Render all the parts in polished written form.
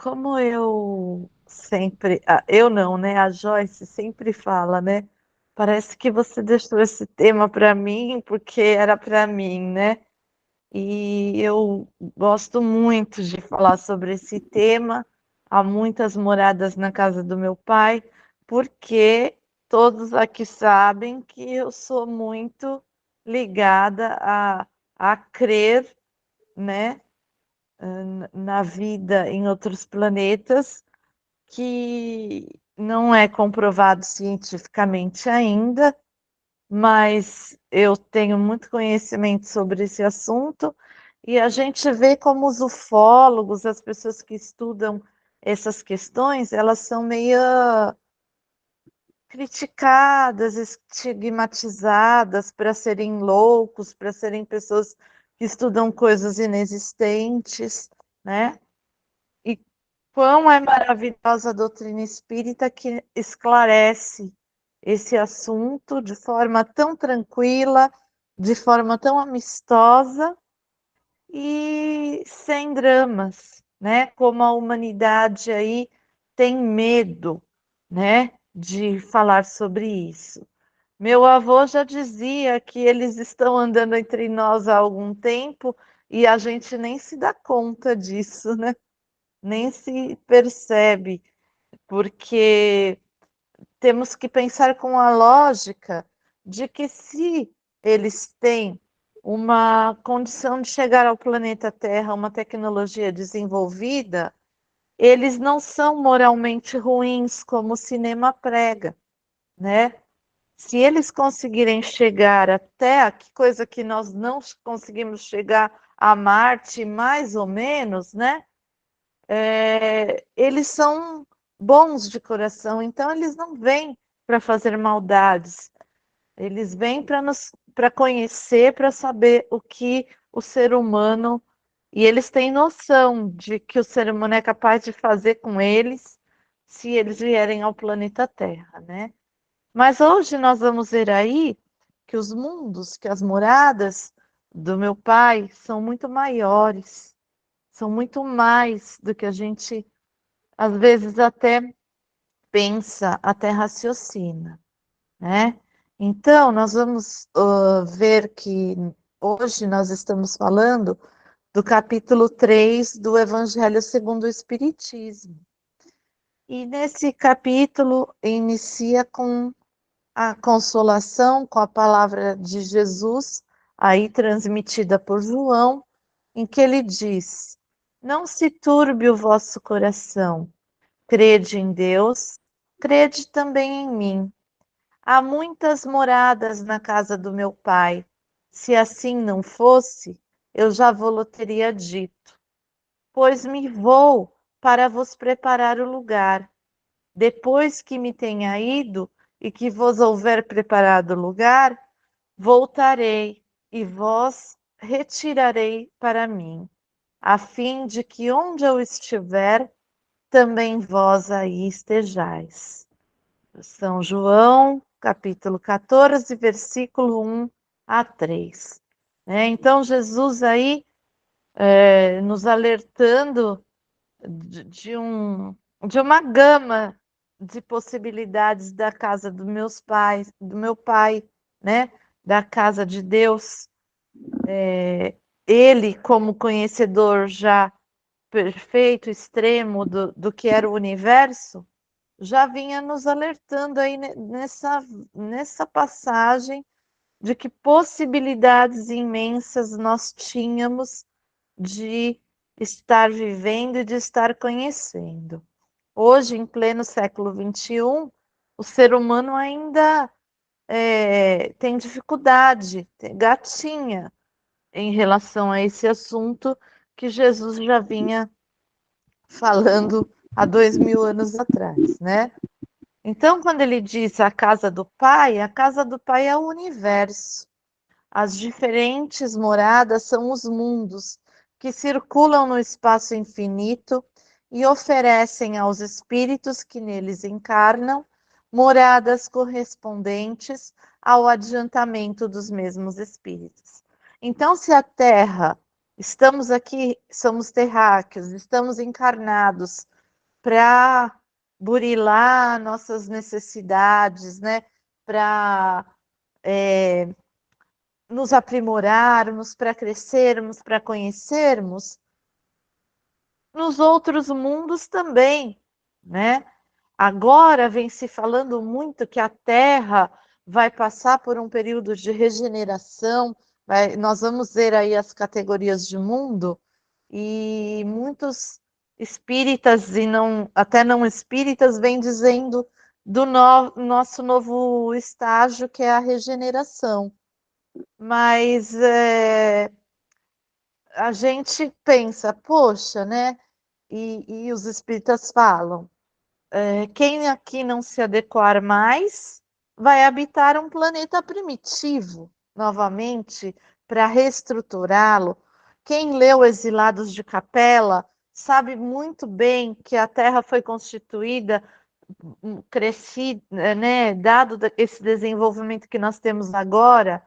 Como eu sempre, eu não, né? A Joyce sempre fala, né? Parece que você deixou esse tema para mim porque era para mim, né? E eu gosto muito de falar sobre esse tema. Há muitas moradas na casa do meu pai, porque todos aqui sabem que eu sou muito ligada a crer, né? Na vida em outros planetas, que não é comprovado cientificamente ainda, mas eu tenho muito conhecimento sobre esse assunto e a gente vê como os ufólogos, as pessoas que estudam essas questões, elas são meio criticadas, estigmatizadas para serem loucos, para serem pessoas que estudam coisas inexistentes, né? E quão é maravilhosa a doutrina espírita que esclarece esse assunto de forma tão tranquila, de forma tão amistosa e sem dramas, né? Como a humanidade aí tem medo, né, de falar sobre isso. Meu avô já dizia que eles estão andando entre nós há algum tempo e a gente nem se dá conta disso, né? Nem se percebe, porque temos que pensar com a lógica de que se eles têm uma condição de chegar ao planeta Terra, uma tecnologia desenvolvida, eles não são moralmente ruins como o cinema prega, né? Se eles conseguirem chegar até aqui, coisa que nós não conseguimos chegar a Marte, mais ou menos, né? Eles são bons de coração, então eles não vêm para fazer maldades, eles vêm para conhecer, para saber o que o ser humano, e eles têm noção de que o ser humano é capaz de fazer com eles se eles vierem ao planeta Terra, né? Mas hoje nós vamos ver aí que os mundos, que as moradas do meu pai são muito maiores, são muito mais do que a gente às vezes até pensa, até raciocina, né? Então, nós vamos ver que hoje nós estamos falando do capítulo 3 do Evangelho segundo o Espiritismo. E nesse capítulo inicia com a consolação, com a palavra de Jesus, aí transmitida por João, em que ele diz: Não se turbe o vosso coração. Crede em Deus, crede também em mim. Há muitas moradas na casa do meu pai. Se assim não fosse, eu já vou-lo teria dito. Pois me vou para vos preparar o lugar. Depois que me tenha ido e que vos houver preparado o lugar, voltarei e vós retirarei para mim, a fim de que onde eu estiver, também vós aí estejais. São João, capítulo 14, versículo 1 a 3. Então, Jesus aí nos alertando de uma gama de possibilidades da casa dos meus pais, do meu pai, né? Da casa de Deus. Ele, como conhecedor já perfeito, extremo do que era o universo, já vinha nos alertando aí nessa passagem de que possibilidades imensas nós tínhamos de estar vivendo e de estar conhecendo. Hoje, em pleno século XXI, o ser humano ainda tem dificuldade, gatinha, em relação a esse assunto que Jesus já vinha falando há 2000 anos atrás, né? Então, quando ele diz a casa do Pai é o universo. As diferentes moradas são os mundos que circulam no espaço infinito e oferecem aos espíritos que neles encarnam moradas correspondentes ao adiantamento dos mesmos espíritos. Então, se a Terra, estamos aqui, somos terráqueos, estamos encarnados para burilar nossas necessidades, né? Para nos aprimorarmos, para crescermos, para conhecermos, nos outros mundos também, né? Agora vem se falando muito que a Terra vai passar por um período de regeneração, nós vamos ver aí as categorias de mundo, e muitos espíritas e até não espíritas vêm dizendo do nosso novo estágio, que é a regeneração. Mas a gente pensa, poxa, né? E os espíritas falam, quem aqui não se adequar mais vai habitar um planeta primitivo novamente para reestruturá-lo. Quem leu Exilados de Capela sabe muito bem que a Terra foi constituída, crescida, né, dado esse desenvolvimento que nós temos agora,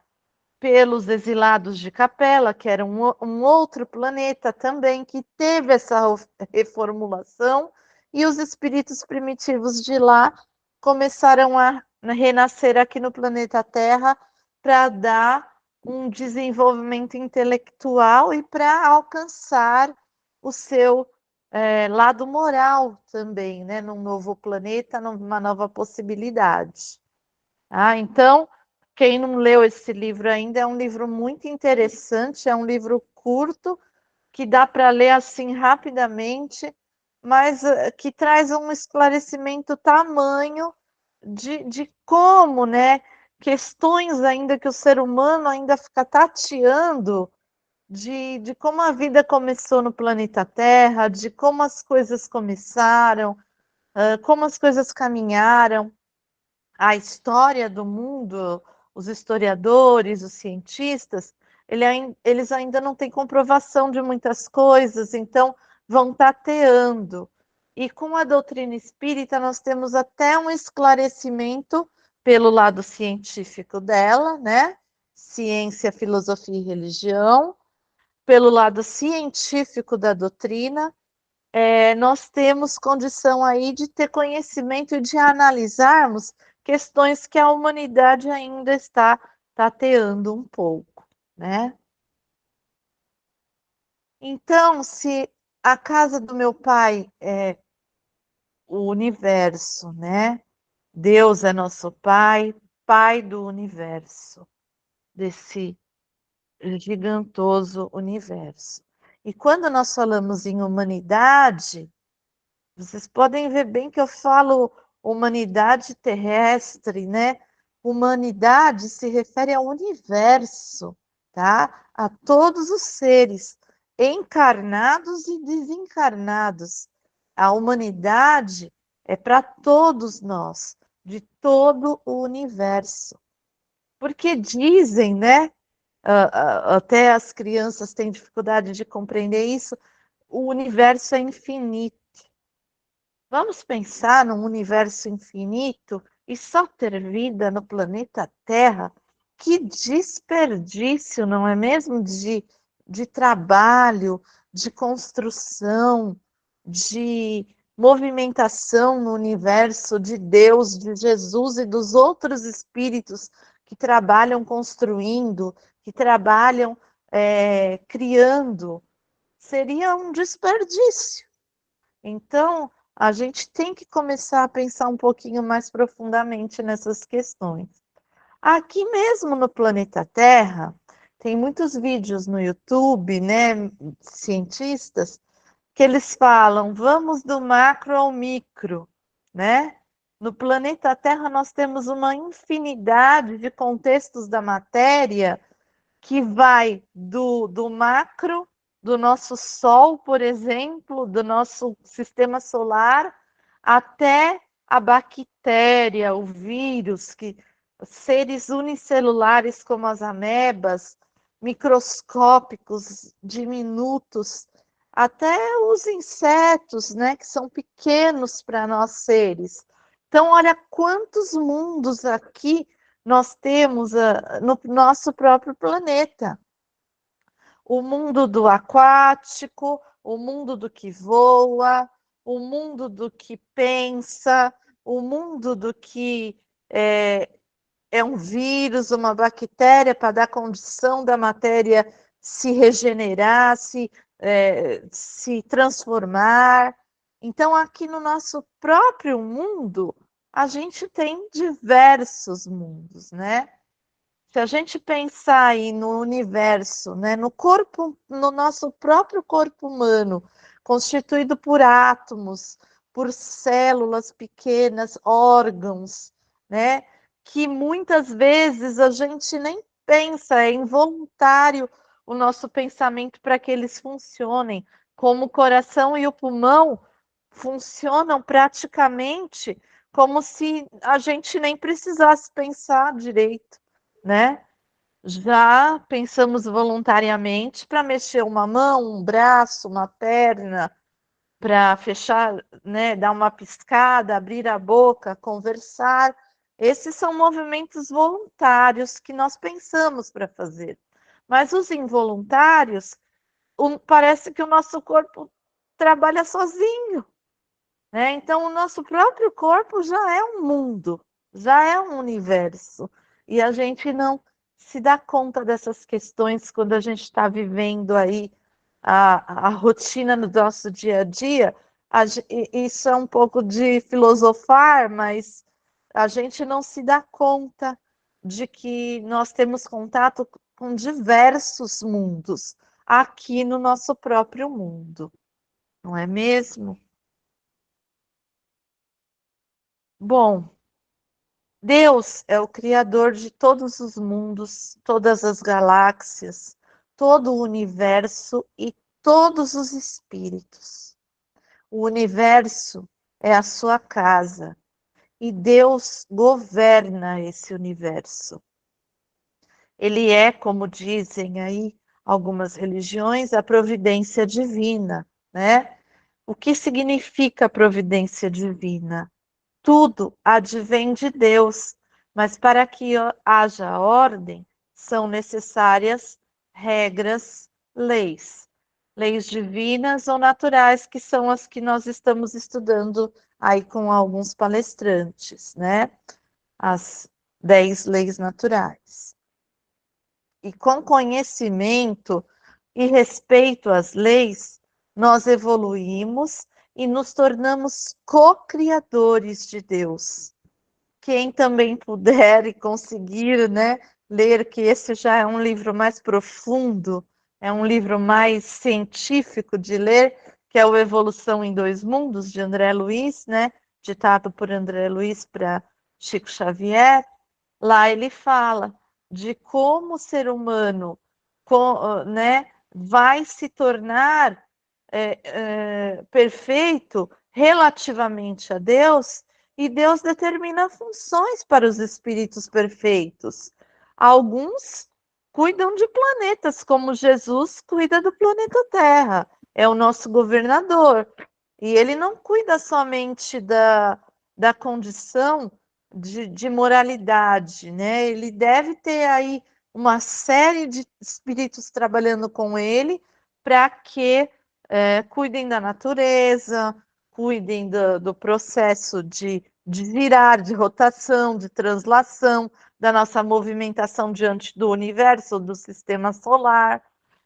pelos exilados de Capela, que era um outro planeta também, que teve essa reformulação, e os espíritos primitivos de lá começaram a renascer aqui no planeta Terra para dar um desenvolvimento intelectual e para alcançar o seu lado moral também, né, num novo planeta, numa nova possibilidade. Então, quem não leu esse livro ainda, é um livro muito interessante, é um livro curto, que dá para ler assim rapidamente, mas que traz um esclarecimento tamanho de como, né, questões ainda que o ser humano ainda fica tateando, de como a vida começou no planeta Terra, de como as coisas começaram, como as coisas caminharam. A história do mundo, os historiadores, os cientistas, eles ainda não têm comprovação de muitas coisas, então vão tateando. E com a doutrina espírita, nós temos até um esclarecimento pelo lado científico dela, né? Ciência, filosofia e religião. Pelo lado científico da doutrina, nós temos condição aí de ter conhecimento e de analisarmos questões que a humanidade ainda está tateando um pouco, né? Então, se a casa do meu pai é o universo, né? Deus é nosso pai, pai do universo, desse gigantoso universo. E quando nós falamos em humanidade, vocês podem ver bem que eu falo humanidade terrestre, né? Humanidade se refere ao universo, tá? A todos os seres, encarnados e desencarnados. A humanidade é para todos nós, de todo o universo. Porque dizem, né? Até as crianças têm dificuldade de compreender isso, o universo é infinito. Vamos pensar num universo infinito e só ter vida no planeta Terra? Que desperdício, não é mesmo? De trabalho, de construção, de movimentação no universo de Deus, de Jesus e dos outros espíritos que trabalham construindo, que trabalham criando. Seria um desperdício. Então, a gente tem que começar a pensar um pouquinho mais profundamente nessas questões. Aqui mesmo no planeta Terra, tem muitos vídeos no YouTube, né, cientistas, que eles falam, vamos do macro ao micro, né? No planeta Terra nós temos uma infinidade de contextos da matéria que vai do macro, do nosso Sol, por exemplo, do nosso sistema solar, até a bactéria, o vírus, seres unicelulares como as amebas, microscópicos, diminutos, até os insetos, né, que são pequenos para nós seres. Então, olha quantos mundos aqui nós temos no nosso próprio planeta. O mundo do aquático, o mundo do que voa, o mundo do que pensa, o mundo do que é um vírus, uma bactéria, para dar condição da matéria se regenerar, se transformar. Então, aqui no nosso próprio mundo, a gente tem diversos mundos, né? Se a gente pensar aí no universo, né, no corpo, no nosso próprio corpo humano, constituído por átomos, por células pequenas, órgãos, né, que muitas vezes a gente nem pensa, é involuntário o nosso pensamento para que eles funcionem, como o coração e o pulmão funcionam praticamente como se a gente nem precisasse pensar direito, né? Já pensamos voluntariamente para mexer uma mão, um braço, uma perna, para fechar, né, dar uma piscada, abrir a boca, conversar. Esses são movimentos voluntários que nós pensamos para fazer. Mas os involuntários, parece que o nosso corpo trabalha sozinho, né? Então, o nosso próprio corpo já é um mundo, já é um universo. E a gente não se dá conta dessas questões quando a gente está vivendo aí a rotina no nosso dia a dia. Isso é um pouco de filosofar, mas a gente não se dá conta de que nós temos contato com diversos mundos aqui no nosso próprio mundo, não é mesmo? Bom, Deus é o criador de todos os mundos, todas as galáxias, todo o universo e todos os espíritos. O universo é a sua casa e Deus governa esse universo. Ele é, como dizem aí algumas religiões, a providência divina, né? O que significa providência divina? Tudo advém de Deus, mas para que haja ordem, são necessárias regras, leis. Leis divinas ou naturais, que são as que nós estamos estudando aí com alguns palestrantes, né? As 10 leis naturais. E com conhecimento e respeito às leis, nós evoluímos e nos tornamos co-criadores de Deus. Quem também puder e conseguir, né, ler, que esse já é um livro mais profundo, é um livro mais científico de ler, que é o Evolução em Dois Mundos, de André Luiz, né, ditado por André Luiz para Chico Xavier. Lá ele fala de como o ser humano, né, vai se tornar perfeito relativamente a Deus, e Deus determina funções para os espíritos perfeitos. Alguns cuidam de planetas, como Jesus cuida do planeta Terra, é o nosso governador. E ele não cuida somente da condição de moralidade, né? Ele deve ter aí uma série de espíritos trabalhando com ele para que cuidem da natureza, cuidem do processo de girar, de rotação, de translação, da nossa movimentação diante do universo, do sistema solar.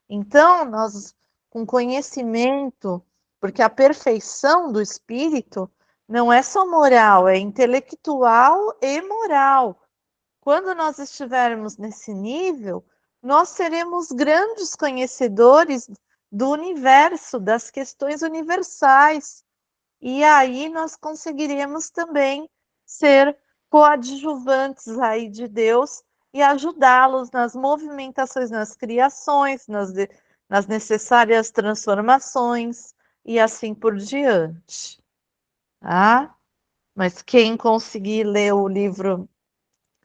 Então, nós, com conhecimento, porque a perfeição do espírito não é só moral, é intelectual e moral. Quando nós estivermos nesse nível, nós seremos grandes conhecedores do universo, das questões universais. E aí nós conseguiremos também ser coadjuvantes aí de Deus e ajudá-los nas movimentações, nas criações, nas necessárias transformações e assim por diante. Tá? Mas quem conseguir ler o livro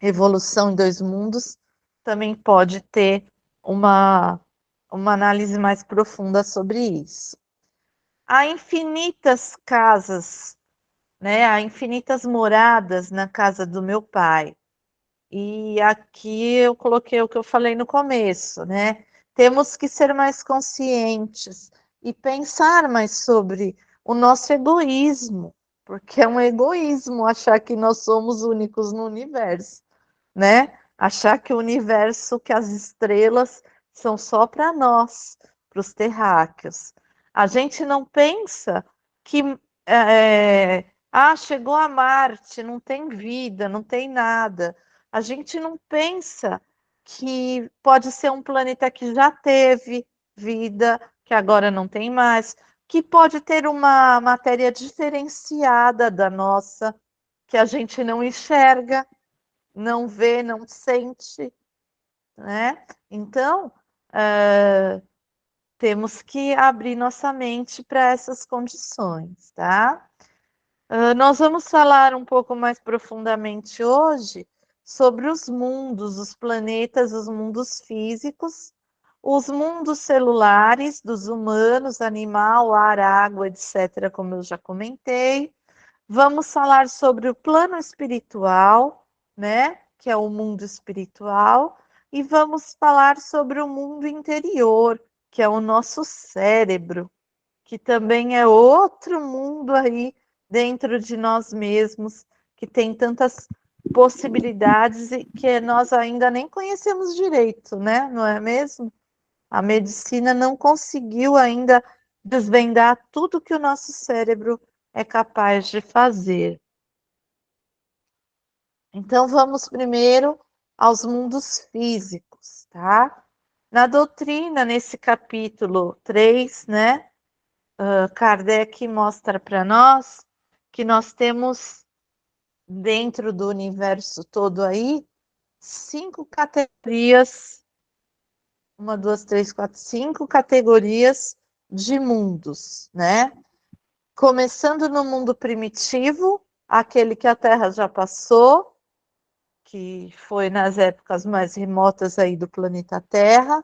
Evolução em Dois Mundos também pode ter uma análise mais profunda sobre isso. Há infinitas casas, né? Há infinitas moradas na casa do meu pai. E aqui eu coloquei o que eu falei no começo, né? Temos que ser mais conscientes e pensar mais sobre o nosso egoísmo, porque é um egoísmo achar que nós somos únicos no universo, né? Achar que o universo, que as estrelas são só para nós, para os terráqueos. A gente não pensa que chegou a Marte, não tem vida, não tem nada. A gente não pensa que pode ser um planeta que já teve vida, que agora não tem mais, que pode ter uma matéria diferenciada da nossa, que a gente não enxerga, não vê, não sente, né? Então, temos que abrir nossa mente para essas condições, tá? Nós vamos falar um pouco mais profundamente hoje sobre os mundos, os planetas, os mundos físicos, os mundos celulares dos humanos, animal, ar, água, etc., como eu já comentei. Vamos falar sobre o plano espiritual, né, que é o mundo espiritual, e vamos falar sobre o mundo interior, que é o nosso cérebro, que também é outro mundo aí dentro de nós mesmos, que tem tantas possibilidades e que nós ainda nem conhecemos direito, né? Não é mesmo? A medicina não conseguiu ainda desvendar tudo que o nosso cérebro é capaz de fazer. Então, vamos primeiro aos mundos físicos, tá? Na doutrina, nesse capítulo 3, né? Kardec mostra para nós que nós temos dentro do universo todo aí 5 categorias, 5 categorias de mundos, né? Começando no mundo primitivo, aquele que a Terra já passou, que foi nas épocas mais remotas aí do planeta Terra.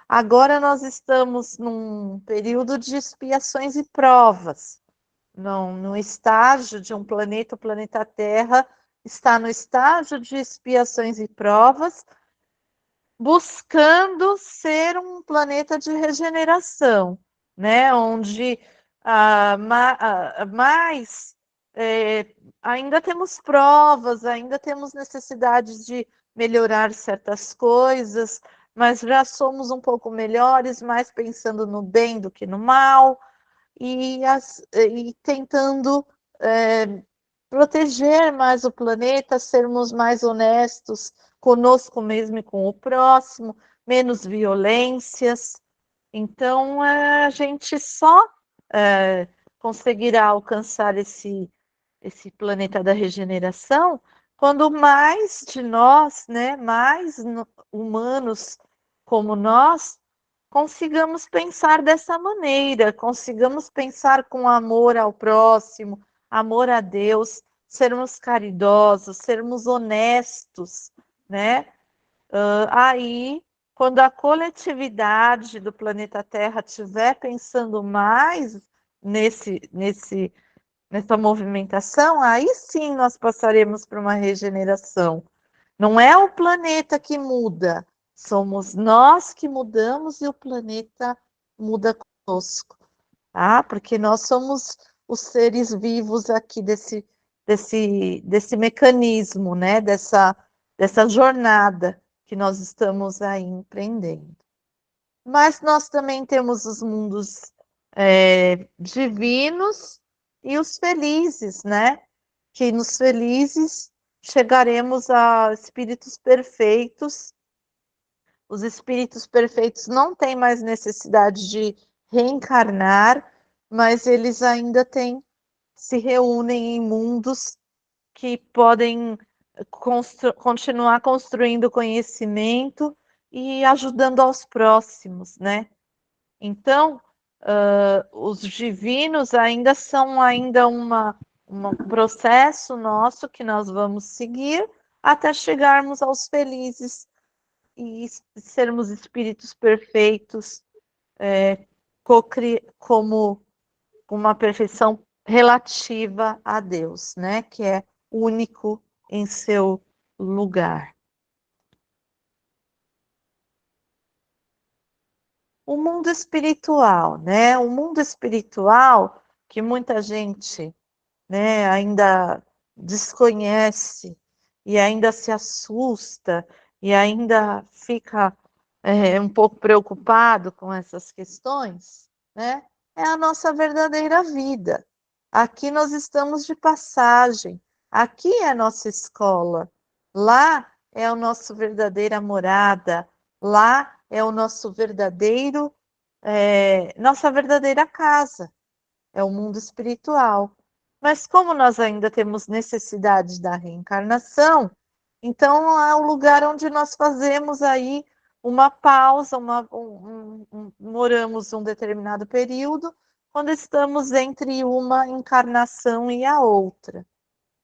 Agora nós estamos num período de expiações e provas. No estágio de um planeta, o planeta Terra está no estágio de expiações e provas, buscando ser um planeta de regeneração, né? Onde mais ainda temos provas, ainda temos necessidades de melhorar certas coisas, mas já somos um pouco melhores, mais pensando no bem do que no mal e tentando proteger mais o planeta, sermos mais honestos conosco mesmo e com o próximo, menos violências. Então, a gente só conseguirá alcançar esse planeta da regeneração quando mais de nós, né, mais humanos como nós, consigamos pensar dessa maneira, consigamos pensar com amor ao próximo, amor a Deus, sermos caridosos, sermos honestos, né? Aí, quando a coletividade do planeta Terra estiver pensando mais nessa movimentação, aí sim nós passaremos por uma regeneração. Não é o planeta que muda, somos nós que mudamos e o planeta muda conosco, tá? Porque nós somos os seres vivos aqui desse mecanismo, né? Dessa jornada que nós estamos aí empreendendo. Mas nós também temos os mundos divinos e os felizes, né? Que nos felizes chegaremos a espíritos perfeitos. Os espíritos perfeitos não têm mais necessidade de reencarnar, mas eles ainda se reúnem em mundos que podem continuar construindo conhecimento e ajudando aos próximos, né? Então, os divinos ainda são um processo nosso que nós vamos seguir até chegarmos aos felizes e sermos espíritos perfeitos, como uma perfeição relativa a Deus, né? Que é único em seu lugar. O mundo espiritual, né? O mundo espiritual que muita gente, né, ainda desconhece e ainda se assusta e ainda fica um pouco preocupado com essas questões, né? É a nossa verdadeira vida. Aqui nós estamos de passagem. Aqui é a nossa escola. Lá é a nossa verdadeira morada. Lá é o nosso verdadeiro, nossa verdadeira casa. É o mundo espiritual. Mas como nós ainda temos necessidade da reencarnação, então é o lugar onde nós fazemos aí uma pausa, moramos um determinado período, quando estamos entre uma encarnação e a outra.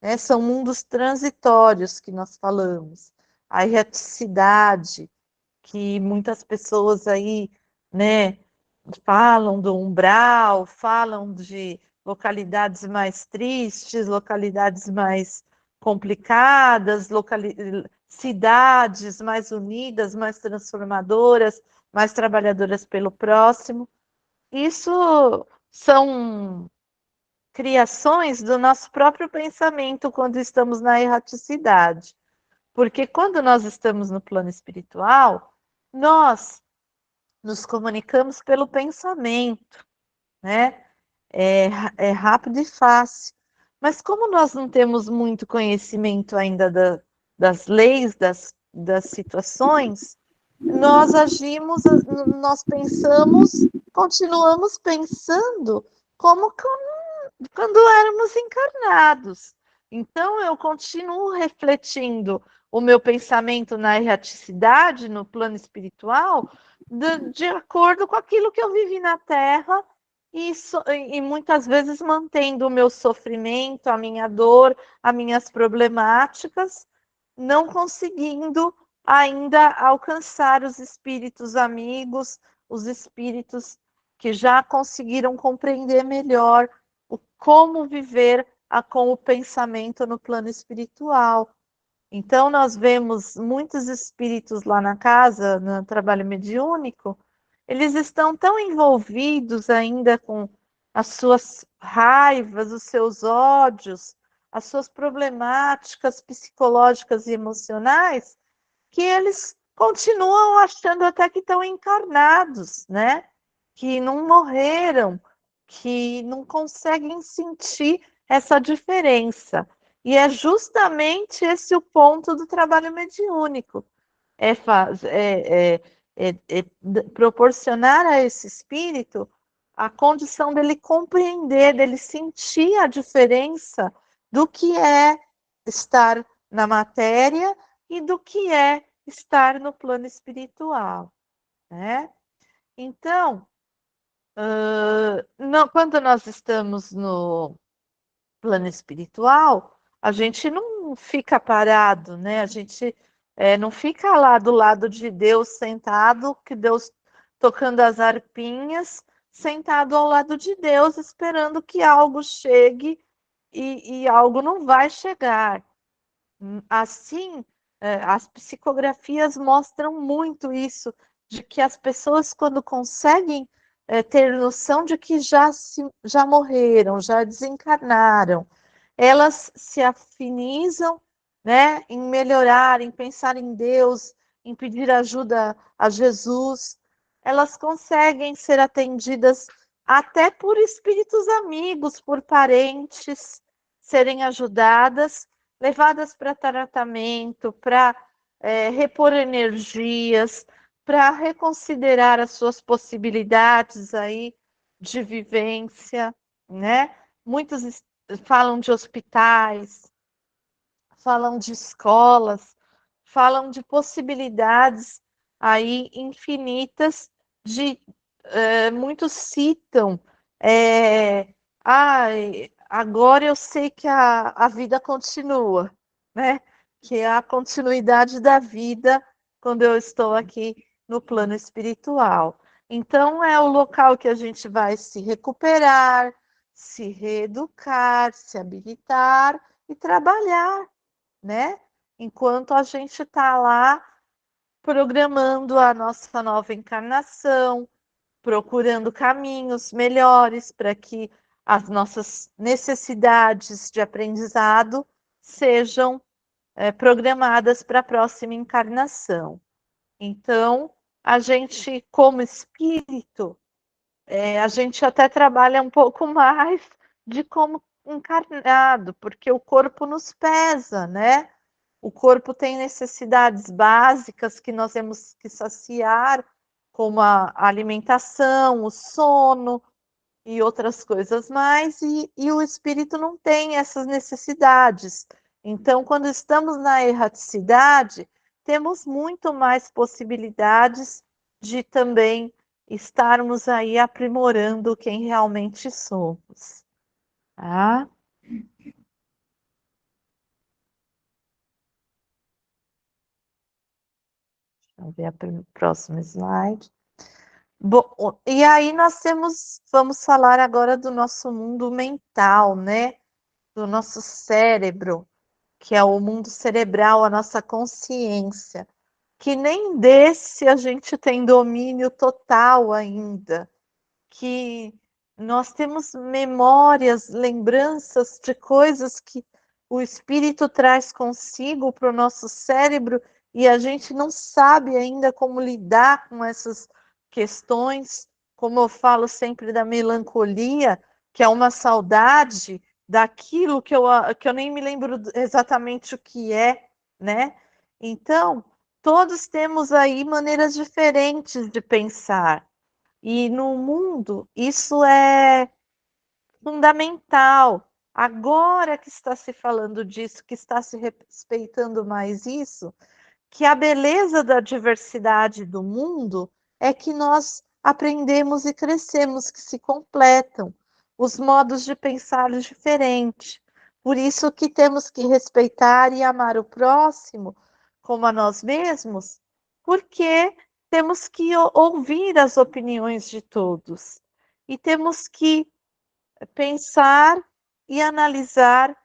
Né? São mundos transitórios que nós falamos. A erraticidade, que muitas pessoas aí, né, falam do umbral, falam de localidades mais tristes, localidades mais complicadas, cidades mais unidas, mais transformadoras, mais trabalhadoras pelo próximo. Isso são criações do nosso próprio pensamento quando estamos na erraticidade. Porque quando nós estamos no plano espiritual, nós nos comunicamos pelo pensamento, né? É rápido e fácil. Mas como nós não temos muito conhecimento ainda das leis, das situações, nós agimos, nós pensamos, continuamos pensando como quando éramos encarnados. Então, eu continuo refletindo o meu pensamento na erraticidade, no plano espiritual, de acordo com aquilo que eu vivi na Terra, e muitas vezes mantendo o meu sofrimento, a minha dor, as minhas problemáticas, não conseguindo ainda alcançar os espíritos amigos, os espíritos que já conseguiram compreender melhor como viver com o pensamento no plano espiritual. Então, nós vemos muitos espíritos lá na casa, no trabalho mediúnico, eles estão tão envolvidos ainda com as suas raivas, os seus ódios, as suas problemáticas psicológicas e emocionais, que eles continuam achando até que estão encarnados, né? Que não morreram, que não conseguem sentir essa diferença. E é justamente esse o ponto do trabalho mediúnico, proporcionar a esse espírito a condição dele compreender, dele sentir a diferença do que é estar na matéria e do que é estar no plano espiritual, né? Então, quando nós estamos no plano espiritual, a gente não fica parado, né? A gente não fica lá do lado de Deus sentado, que Deus tocando as arpinhas, sentado ao lado de Deus, esperando que algo chegue e algo não vai chegar. Assim, as psicografias mostram muito isso, de que as pessoas, quando conseguem ter noção de que já morreram, já desencarnaram, elas se afinizam, né, em melhorar, em pensar em Deus, em pedir ajuda a Jesus, elas conseguem ser atendidas até por espíritos amigos, por parentes, serem ajudadas, levadas para tratamento, para repor energias, para reconsiderar as suas possibilidades aí de vivência, né? Muitos falam de hospitais, falam de escolas, falam de possibilidades aí infinitas de muitos citam agora eu sei que a vida continua, né? Que é a continuidade da vida quando eu estou aqui no plano espiritual. Então, é o local que a gente vai se recuperar, se reeducar, se habilitar e trabalhar, né? Enquanto a gente está lá programando a nossa nova encarnação, procurando caminhos melhores para que as nossas necessidades de aprendizado sejam programadas para a próxima encarnação. Então, a gente, como espírito, a gente até trabalha um pouco mais de como encarnado, porque o corpo nos pesa, né? O corpo tem necessidades básicas que nós temos que saciar, como a alimentação, o sono e outras coisas mais, e o espírito não tem essas necessidades. Então, quando estamos na erraticidade, temos muito mais possibilidades de também estarmos aí aprimorando quem realmente somos. Tá? Vamos ver o próximo slide. Bom, e aí vamos falar agora do nosso mundo mental, né? Do nosso cérebro, que é o mundo cerebral, a nossa consciência, que nem desse a gente tem domínio total ainda, que nós temos memórias, lembranças de coisas que o espírito traz consigo para o nosso cérebro e a gente não sabe ainda como lidar com essas questões, como eu falo sempre da melancolia, que é uma saudade daquilo que eu nem me lembro exatamente o que é, né? Então, todos temos aí maneiras diferentes de pensar. E no mundo, isso é fundamental. Agora que está se falando disso, que está se respeitando mais isso, que a beleza da diversidade do mundo é que nós aprendemos e crescemos, que se completam, os modos de pensar diferentes. Por isso que temos que respeitar e amar o próximo como a nós mesmos, porque temos que ouvir as opiniões de todos e temos que pensar e analisar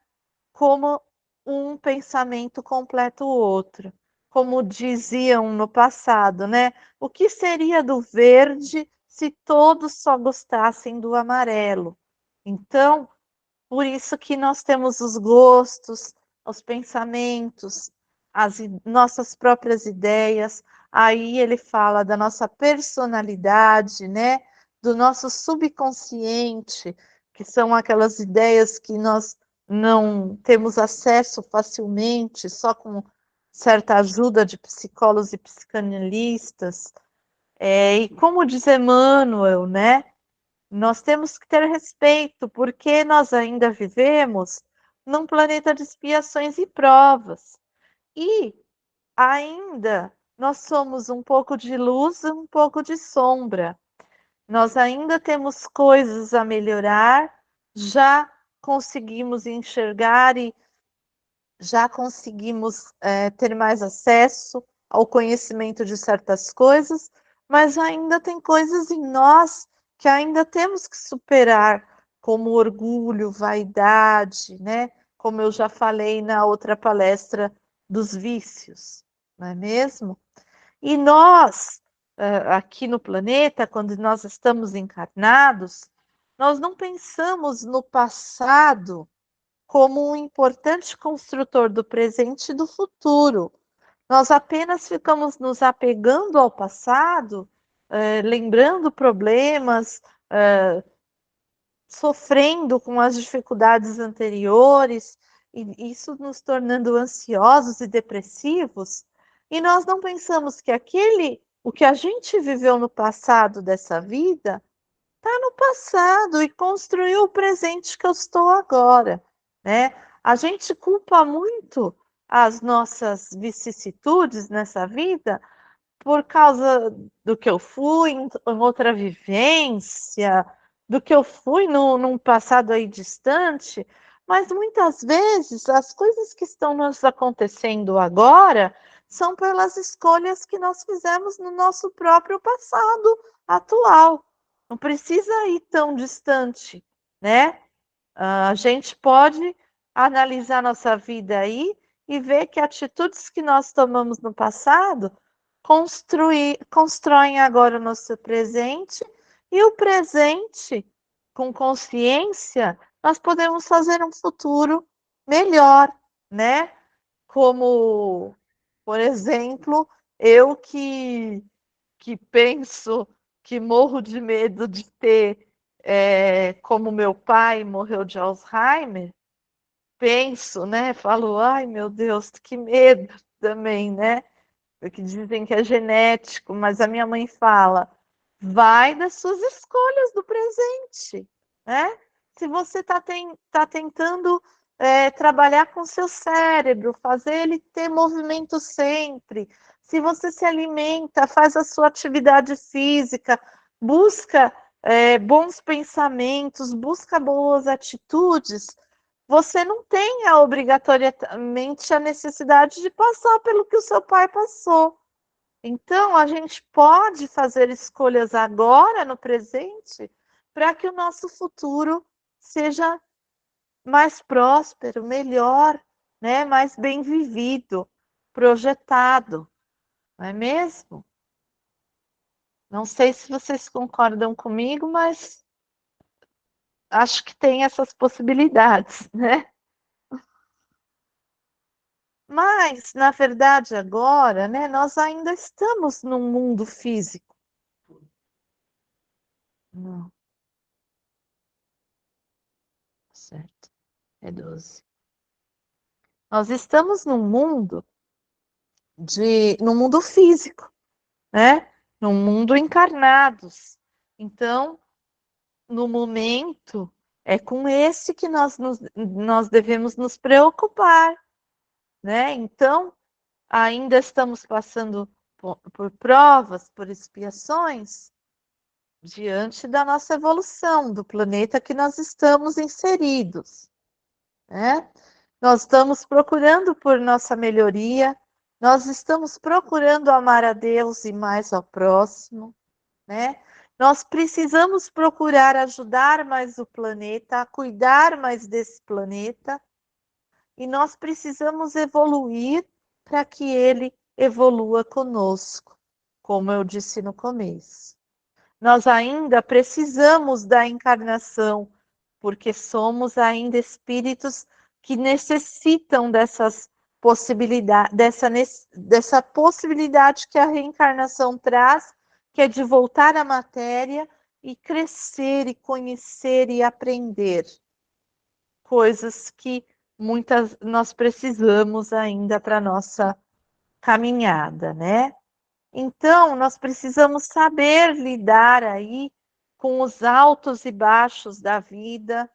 como um pensamento completa o outro. Como diziam no passado, né? O que seria do verde se todos só gostassem do amarelo? Então, por isso que nós temos os gostos, os pensamentos, nossas próprias ideias. Aí ele fala da nossa personalidade, né? Do nosso subconsciente, que são aquelas ideias que nós não temos acesso facilmente, só com certa ajuda de psicólogos e psicanalistas. E como diz Emmanuel, né? Nós temos que ter respeito, porque nós ainda vivemos num planeta de expiações e provas. E ainda nós somos um pouco de luz e um pouco de sombra. Nós ainda temos coisas a melhorar, já conseguimos enxergar e já conseguimos ter mais acesso ao conhecimento de certas coisas, mas ainda tem coisas em nós que ainda temos que superar, como orgulho, vaidade, né? Como eu já falei na outra palestra dos vícios, não é mesmo? E nós, aqui no planeta, quando nós estamos encarnados, nós não pensamos no passado como um importante construtor do presente e do futuro. Nós apenas ficamos nos apegando ao passado, lembrando problemas, sofrendo com as dificuldades anteriores, e isso nos tornando ansiosos e depressivos, e nós não pensamos que o que a gente viveu no passado dessa vida, está no passado e construiu o presente que eu estou agora, né? A gente culpa muito as nossas vicissitudes nessa vida por causa do que eu fui em outra vivência, do que eu fui num passado aí distante, mas muitas vezes as coisas que estão nos acontecendo agora são pelas escolhas que nós fizemos no nosso próprio passado atual. Não precisa ir tão distante, né? A gente pode analisar nossa vida aí e ver que atitudes que nós tomamos no passado constroem agora o nosso presente, e o presente com consciência, nós podemos fazer um futuro melhor, né? Como, por exemplo, eu que penso, que morro de medo de ter, como meu pai morreu de Alzheimer, penso, né? Falo, ai meu Deus, que medo também, né? Porque dizem que é genético, mas a minha mãe fala, vai das suas escolhas do presente, né? Se você tá tentando trabalhar com seu cérebro, fazer ele ter movimento sempre, se você se alimenta, faz a sua atividade física, busca bons pensamentos, busca boas atitudes, você não tem obrigatoriamente a necessidade de passar pelo que o seu pai passou. Então, a gente pode fazer escolhas agora, no presente, para que o nosso futuro seja mais próspero, melhor, né? Mais bem vivido, projetado, não é mesmo? Não sei se vocês concordam comigo, mas acho que tem essas possibilidades, né? Mas, na verdade, agora, né, nós ainda estamos num mundo físico. Não, certo. É 12. Nós estamos num mundo físico, né? Num mundo encarnados. Então, no momento, é com esse que nós devemos nos preocupar, né? Então, ainda estamos passando por provas, por expiações, diante da nossa evolução, do planeta que nós estamos inseridos, né? Nós estamos procurando por nossa melhoria, nós estamos procurando amar a Deus e mais ao próximo, né? Nós precisamos procurar ajudar mais o planeta, a cuidar mais desse planeta, e nós precisamos evoluir para que ele evolua conosco, como eu disse no começo. Nós ainda precisamos da encarnação, porque somos ainda espíritos que necessitam dessas possibilidades, dessa possibilidade que a reencarnação traz, que é de voltar à matéria e crescer e conhecer e aprender coisas que muitas nós precisamos ainda para nossa caminhada, né? Então, nós precisamos saber lidar aí com os altos e baixos da vida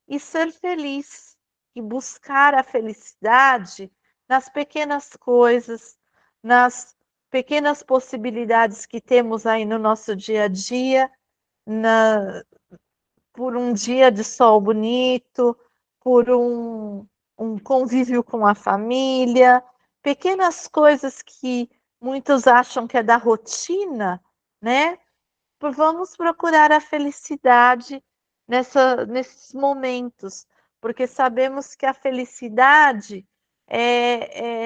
e ser feliz e buscar a felicidade nas pequenas coisas, nas pequenas possibilidades que temos aí no nosso dia a dia, por um dia de sol bonito, por um convívio com a família, pequenas coisas que muitos acham que é da rotina, né? Vamos procurar a felicidade nesses momentos, porque sabemos que a felicidade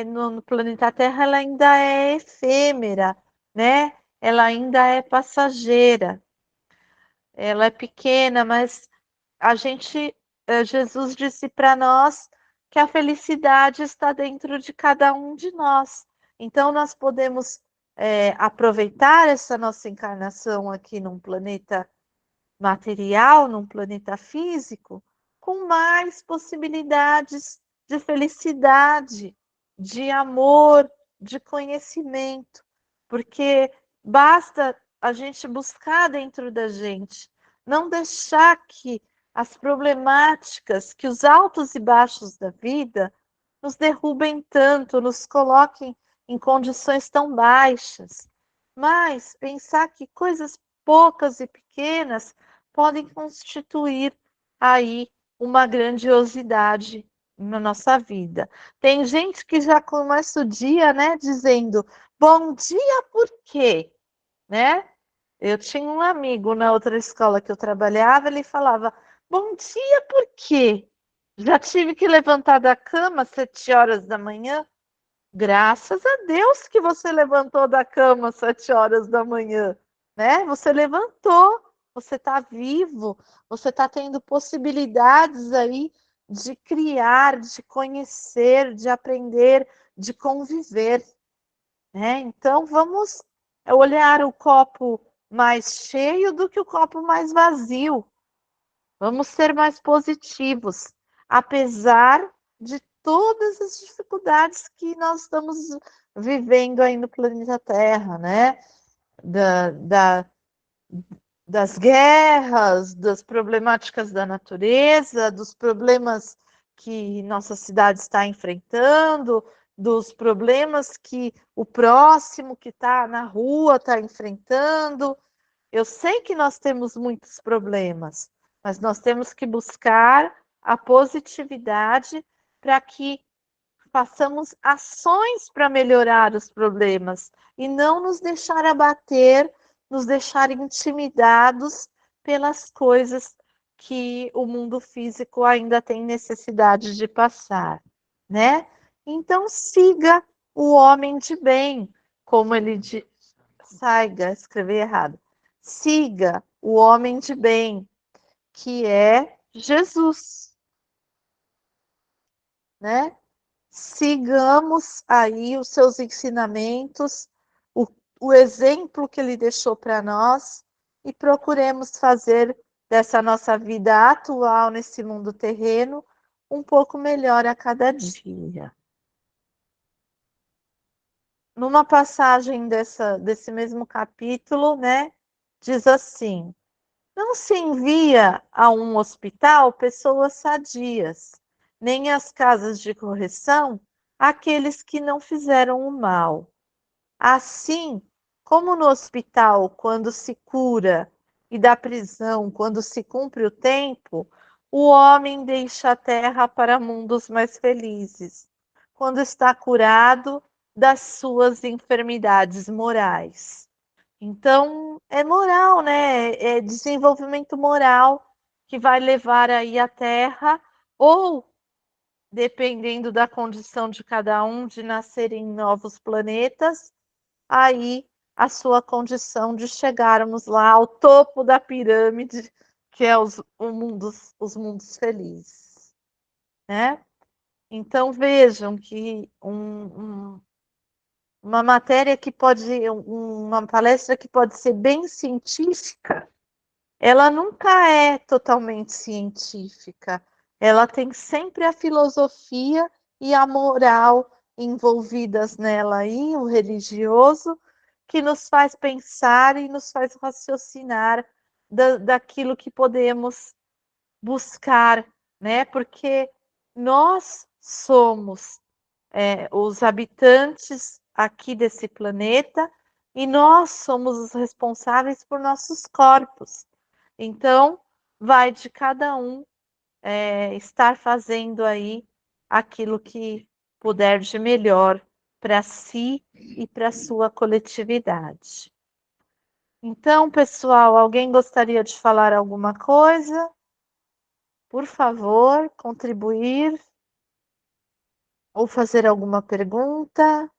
no planeta Terra ela ainda é efêmera, né? Ela ainda é passageira, ela é pequena, mas Jesus disse para nós que a felicidade está dentro de cada um de nós. Então, nós podemos aproveitar essa nossa encarnação aqui num planeta material, num planeta físico, com mais possibilidades de felicidade, de amor, de conhecimento, porque basta a gente buscar dentro da gente, não deixar que as problemáticas, que os altos e baixos da vida nos derrubem tanto, nos coloquem em condições tão baixas, mas pensar que coisas poucas e pequenas podem constituir aí uma grandiosidade na nossa vida. Tem gente que já começa o dia, né, dizendo bom dia por quê, né? Eu tinha um amigo na outra escola que eu trabalhava, ele falava bom dia por quê? Já tive que levantar da cama às 7 horas da manhã. Graças a Deus que você levantou da cama às 7 horas da manhã, né? Você levantou. você está vivo, você está tendo possibilidades aí de criar, de conhecer, de aprender, de conviver, né? Então, vamos olhar o copo mais cheio do que o copo mais vazio. Vamos ser mais positivos, apesar de todas as dificuldades que nós estamos vivendo aí no planeta Terra, né? Da, da, das guerras, das problemáticas da natureza, dos problemas que nossa cidade está enfrentando, dos problemas que o próximo que está na rua está enfrentando. Eu sei que nós temos muitos problemas, mas nós temos que buscar a positividade para que façamos ações para melhorar os problemas e não nos deixar abater, nos deixar intimidados pelas coisas que o mundo físico ainda tem necessidade de passar, né? Então siga o homem de bem, como ele diz, saiga, escrevi errado. Siga o homem de bem, que é Jesus, né? Sigamos aí os seus ensinamentos, o, o exemplo que ele deixou para nós e procuremos fazer dessa nossa vida atual nesse mundo terreno um pouco melhor a cada dia. Numa passagem desse mesmo capítulo, né, diz assim: não se envia a um hospital pessoas sadias, nem às casas de correção aqueles que não fizeram o mal. Assim como no hospital, quando se cura, e da prisão, quando se cumpre o tempo, o homem deixa a terra para mundos mais felizes, quando está curado das suas enfermidades morais. Então, é moral, né? É desenvolvimento moral que vai levar aí a Terra, ou, dependendo da condição de cada um, de nascer em novos planetas, aí a sua condição de chegarmos lá ao topo da pirâmide, que é os mundos felizes, né? Então, vejam que uma matéria que pode, uma palestra que pode ser bem científica, ela nunca é totalmente científica. Ela tem sempre a filosofia e a moral envolvidas nela aí, o religioso, que nos faz pensar e nos faz raciocinar daquilo que podemos buscar, né? Porque nós somos os habitantes aqui desse planeta e nós somos os responsáveis por nossos corpos. Então, vai de cada um estar fazendo aí aquilo que puder de melhor para si e para sua coletividade. Então, pessoal, alguém gostaria de falar alguma coisa? Por favor, contribuir ou fazer alguma pergunta?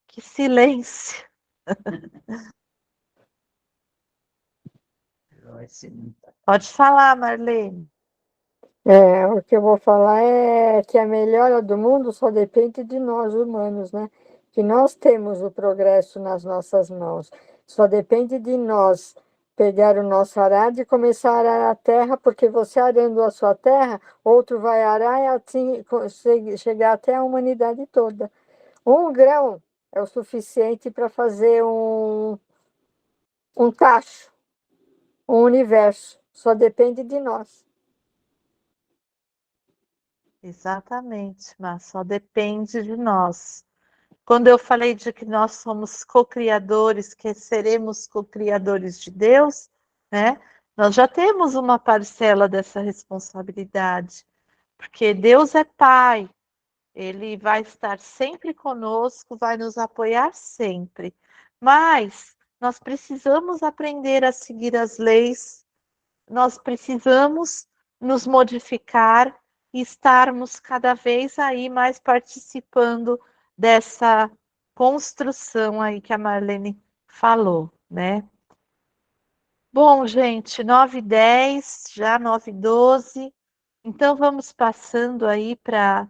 Que silêncio! Pode falar, Marlene. O que eu vou falar é que a melhora do mundo só depende de nós, humanos, né? Que nós temos o progresso nas nossas mãos. Só depende de nós pegar o nosso arado e começar a arar a terra, porque você arando a sua terra, outro vai arar e assim chegar até a humanidade toda. Um grão é o suficiente para fazer um tacho, um universo. Só depende de nós. Exatamente, mas só depende de nós. Quando eu falei de que nós somos co-criadores, que seremos co-criadores de Deus, né? Nós já temos uma parcela dessa responsabilidade, porque Deus é Pai, Ele vai estar sempre conosco, vai nos apoiar sempre. Mas nós precisamos aprender a seguir as leis, nós precisamos nos modificar e estarmos cada vez aí mais participando dessa construção aí que a Marlene falou, né? Bom, gente, 9h10, já 9h12. Então, vamos passando aí para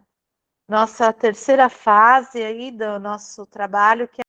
nossa terceira fase aí do nosso trabalho, que